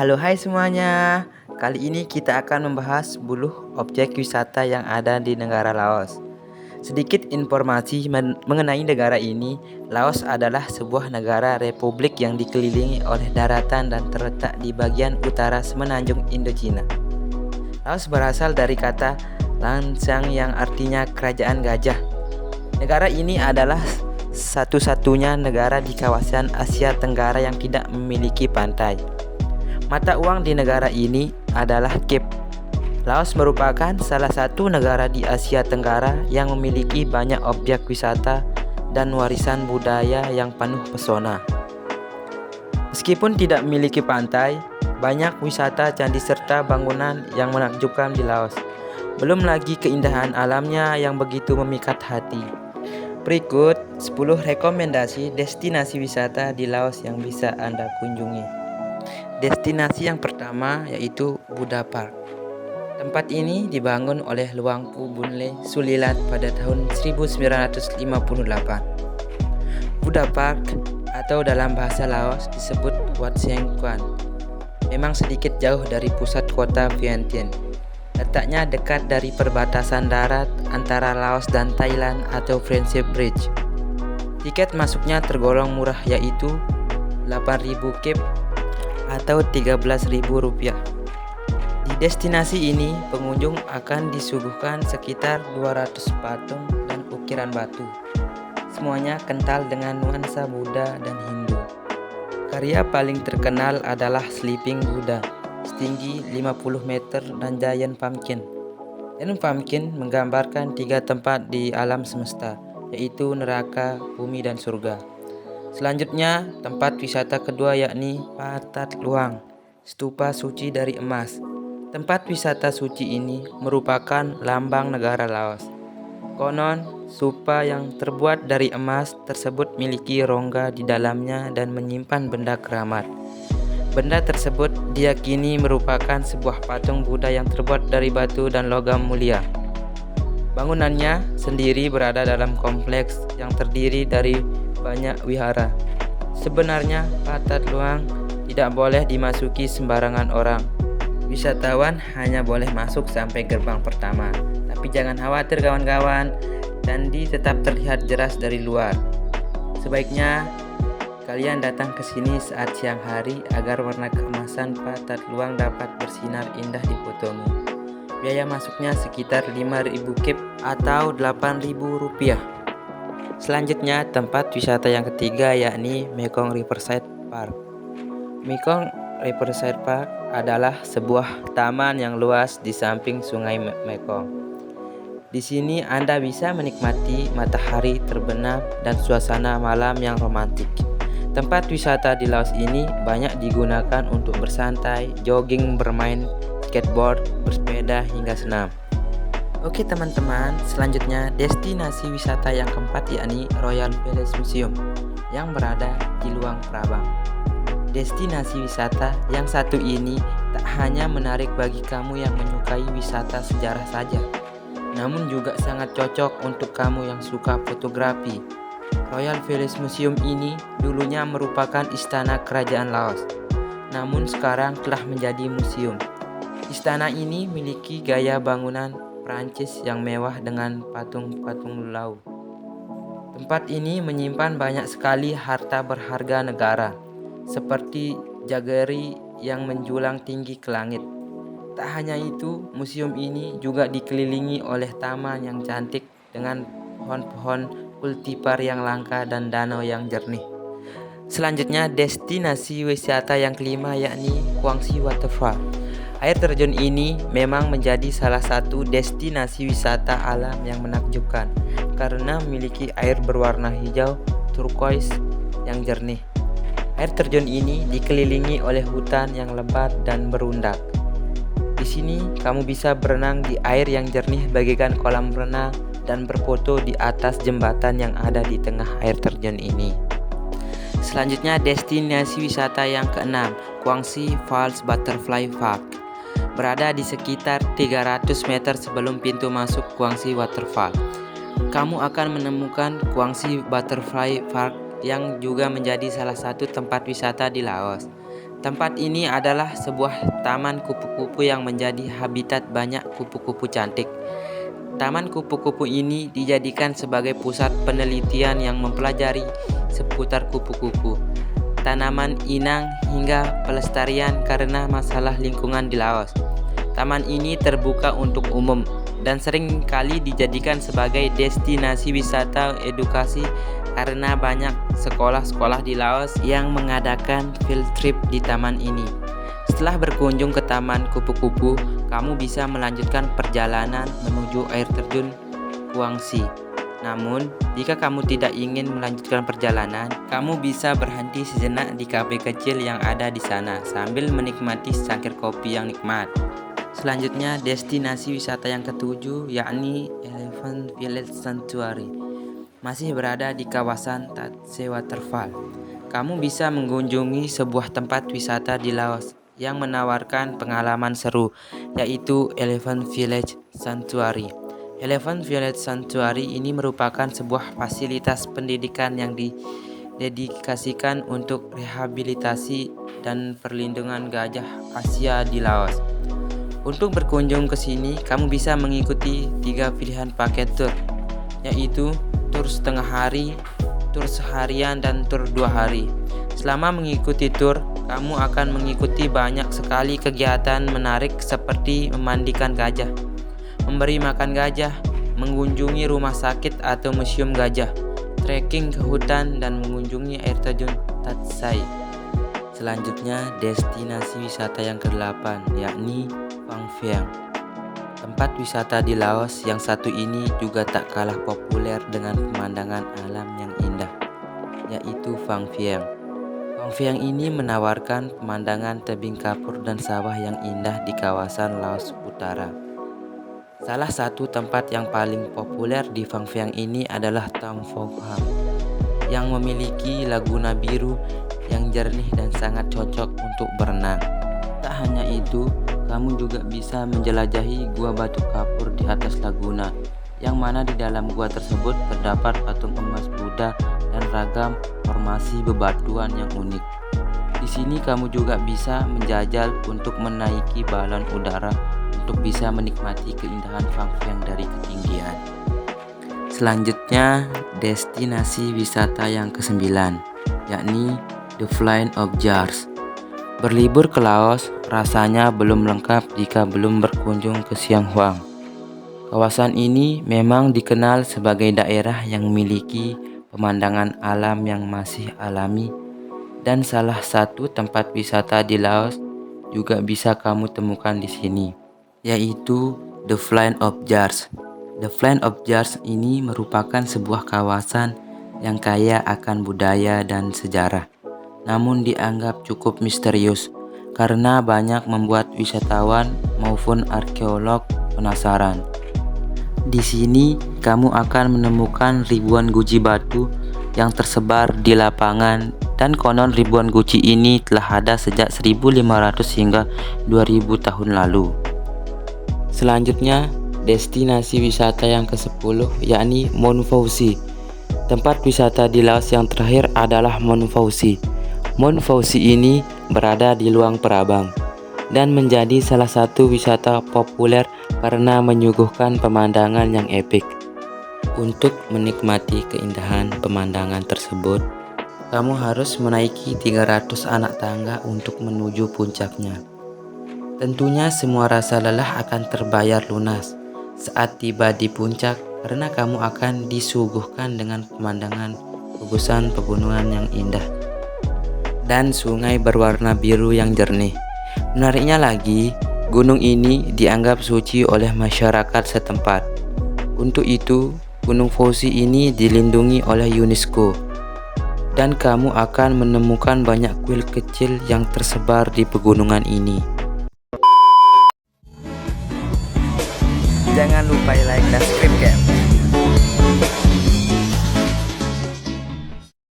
Halo hai semuanya. Kali ini kita akan membahas 10 objek wisata yang ada di negara Laos. Sedikit informasi mengenai negara ini. Laos adalah sebuah negara republik yang dikelilingi oleh daratan dan terletak di bagian utara semenanjung Indochina. Laos berasal dari kata Lancang yang artinya kerajaan gajah. Negara ini adalah satu-satunya negara di kawasan Asia Tenggara yang tidak memiliki pantai. Mata uang di negara ini adalah kyat. Laos merupakan salah satu negara di Asia Tenggara yang memiliki banyak objek wisata dan warisan budaya yang penuh pesona. Meskipun tidak memiliki pantai, banyak wisata candi serta bangunan yang menakjubkan di Laos. Belum lagi keindahan alamnya yang begitu memikat hati. Berikut 10 rekomendasi destinasi wisata di Laos yang bisa Anda kunjungi. Destinasi yang pertama yaitu Buddha Park. Tempat ini dibangun oleh Luangpu Bunle Sulilat pada tahun 1958. Buddha Park atau dalam bahasa Laos disebut Wat Seng Kuan memang sedikit jauh dari pusat kota Vientiane. Letaknya dekat dari perbatasan darat antara Laos dan Thailand atau Friendship Bridge. Tiket masuknya tergolong murah yaitu 8.000 kyat atau Rp13.000. Di destinasi ini, pengunjung akan disuguhkan sekitar 200 patung dan ukiran batu. Semuanya kental dengan nuansa Buddha dan Hindu. Karya paling terkenal adalah Sleeping Buddha, setinggi 50 meter dan Giant Pumpkin. Giant Pumpkin menggambarkan 3 tempat di alam semesta, yaitu neraka, bumi, dan surga. Selanjutnya, tempat wisata kedua yakni Pathat Luang, stupa suci dari emas. Tempat wisata suci ini merupakan lambang negara Laos. Konon, stupa yang terbuat dari emas tersebut memiliki rongga di dalamnya dan menyimpan benda keramat. Benda tersebut diyakini merupakan sebuah patung Buddha yang terbuat dari batu dan logam mulia. Bangunannya sendiri berada dalam kompleks yang terdiri dari banyak wihara. Sebenarnya Pathat Luang tidak boleh dimasuki sembarangan orang. Wisatawan hanya boleh masuk sampai gerbang pertama. Tapi jangan khawatir kawan-kawan, candi tetap terlihat jelas dari luar. Sebaiknya kalian datang ke sini saat siang hari agar warna keemasan Pathat Luang dapat bersinar indah di fotomu. Biaya masuknya sekitar 5.000 kyat atau Rp8.000. Selanjutnya, tempat wisata yang ketiga yakni Mekong Riverside Park. Mekong Riverside Park adalah sebuah taman yang luas di samping sungai Mekong. Di sini Anda bisa menikmati matahari terbenam dan suasana malam yang romantik. Tempat wisata di Laos ini banyak digunakan untuk bersantai, jogging, bermain skateboard, bersepeda, hingga senam. Oke teman-teman, selanjutnya destinasi wisata yang keempat yakni Royal Palace Museum yang berada di Luang Prabang. Destinasi wisata yang satu ini tak hanya menarik bagi kamu yang menyukai wisata sejarah saja, namun juga sangat cocok untuk kamu yang suka fotografi. Royal Palace Museum ini dulunya merupakan istana kerajaan Laos, namun sekarang telah menjadi museum. Istana ini memiliki gaya bangunan Prancis yang mewah dengan patung-patung lau. Tempat ini menyimpan banyak sekali harta berharga negara, seperti jageri yang menjulang tinggi ke langit. Tak hanya itu, museum ini juga dikelilingi oleh taman yang cantik dengan pohon-pohon kultivar yang langka dan danau yang jernih. Selanjutnya, destinasi wisata yang kelima yakni Guangxi Waterfall. Air terjun ini memang menjadi salah satu destinasi wisata alam yang menakjubkan karena memiliki air berwarna hijau turquoise yang jernih. Air terjun ini dikelilingi oleh hutan yang lebat dan berundak. Di sini kamu bisa berenang di air yang jernih bagaikan kolam renang dan berfoto di atas jembatan yang ada di tengah air terjun ini. Selanjutnya, destinasi wisata yang keenam, Guangxi Falls Butterfly Park. Berada di sekitar 300 meter sebelum pintu masuk Guangxi Waterfall. Kamu akan menemukan Guangxi Butterfly Park yang juga menjadi salah satu tempat wisata di Laos. Tempat ini adalah sebuah taman kupu-kupu yang menjadi habitat banyak kupu-kupu cantik. Taman kupu-kupu ini dijadikan sebagai pusat penelitian yang mempelajari seputar kupu-kupu, tanaman inang, hingga pelestarian karena masalah lingkungan di Laos. Taman ini terbuka untuk umum dan sering kali dijadikan sebagai destinasi wisata edukasi karena banyak sekolah-sekolah di Laos yang mengadakan field trip di taman ini. Setelah berkunjung ke taman kupu-kupu, kamu bisa melanjutkan perjalanan menuju air terjun Guangxi. Namun, jika kamu tidak ingin melanjutkan perjalanan, kamu bisa berhenti sejenak di kafe kecil yang ada di sana sambil menikmati secangkir kopi yang nikmat. Selanjutnya, destinasi wisata yang ketujuh yakni Elephant Village Sanctuary. Masih berada di kawasan Tatse Waterfall. Kamu bisa mengunjungi sebuah tempat wisata di Laos yang menawarkan pengalaman seru, yaitu Elephant Village Sanctuary. Elephant Village Sanctuary ini merupakan sebuah fasilitas pendidikan yang didedikasikan untuk rehabilitasi dan perlindungan gajah Asia di Laos. Untuk berkunjung ke sini, kamu bisa mengikuti 3 pilihan paket tour, yaitu tur setengah hari, tur seharian, dan tur 2 hari. Selama mengikuti tur, kamu akan mengikuti banyak sekali kegiatan menarik seperti memandikan gajah, memberi makan gajah, mengunjungi rumah sakit atau museum gajah, trekking ke hutan, dan mengunjungi air terjun Tatsai. Selanjutnya, destinasi wisata yang ke-8 yakni Phang Vieng. Tempat wisata di Laos yang satu ini juga tak kalah populer dengan pemandangan alam yang indah, yaitu Phang Vieng. Phang Vieng ini menawarkan pemandangan tebing kapur dan sawah yang indah di kawasan Laos Utara. Salah satu tempat yang paling populer di Phang Vieng ini adalah Tam Pho Pham, yang memiliki laguna biru yang jernih dan sangat cocok untuk berenang. Tak hanya itu, kamu juga bisa menjelajahi gua batu kapur di atas laguna, yang mana di dalam gua tersebut terdapat patung emas Buddha dan ragam formasi bebatuan yang unik. Di sini kamu juga bisa menjajal untuk menaiki balon udara untuk bisa menikmati keindahan Phang Vieng dari ketinggian. Selanjutnya, destinasi wisata yang ke-9 yakni The Plain of Jars. Berlibur ke Laos rasanya belum lengkap jika belum berkunjung ke Siang Huang. Kawasan ini memang dikenal sebagai daerah yang memiliki pemandangan alam yang masih alami, dan salah satu tempat wisata di Laos juga bisa kamu temukan di sini, yaitu The Plain of Jars. The Plain of Jars ini merupakan sebuah kawasan yang kaya akan budaya dan sejarah, namun dianggap cukup misterius karena banyak membuat wisatawan maupun arkeolog penasaran. Di sini kamu akan menemukan ribuan guci batu yang tersebar di lapangan, dan konon ribuan guci ini telah ada sejak 1500 hingga 2000 tahun lalu. Selanjutnya, destinasi wisata yang ke-10 yakni Mount Fuji. Tempat wisata di Laos yang terakhir adalah Mount Fuji. Mount Fuji ini berada di Luang Prabang dan menjadi salah satu wisata populer karena menyuguhkan pemandangan yang epik. Untuk menikmati keindahan pemandangan tersebut, kamu harus menaiki 300 anak tangga untuk menuju puncaknya. Tentunya semua rasa lelah akan terbayar lunas saat tiba di puncak karena kamu akan disuguhkan dengan pemandangan gugusan pegunungan yang indah dan sungai berwarna biru yang jernih. Menariknya lagi, gunung ini dianggap suci oleh masyarakat setempat. Untuk itu, Gunung Fuji ini dilindungi oleh UNESCO, dan kamu akan menemukan banyak kuil kecil yang tersebar di pegunungan ini. Jangan lupa like dan subscribe, game.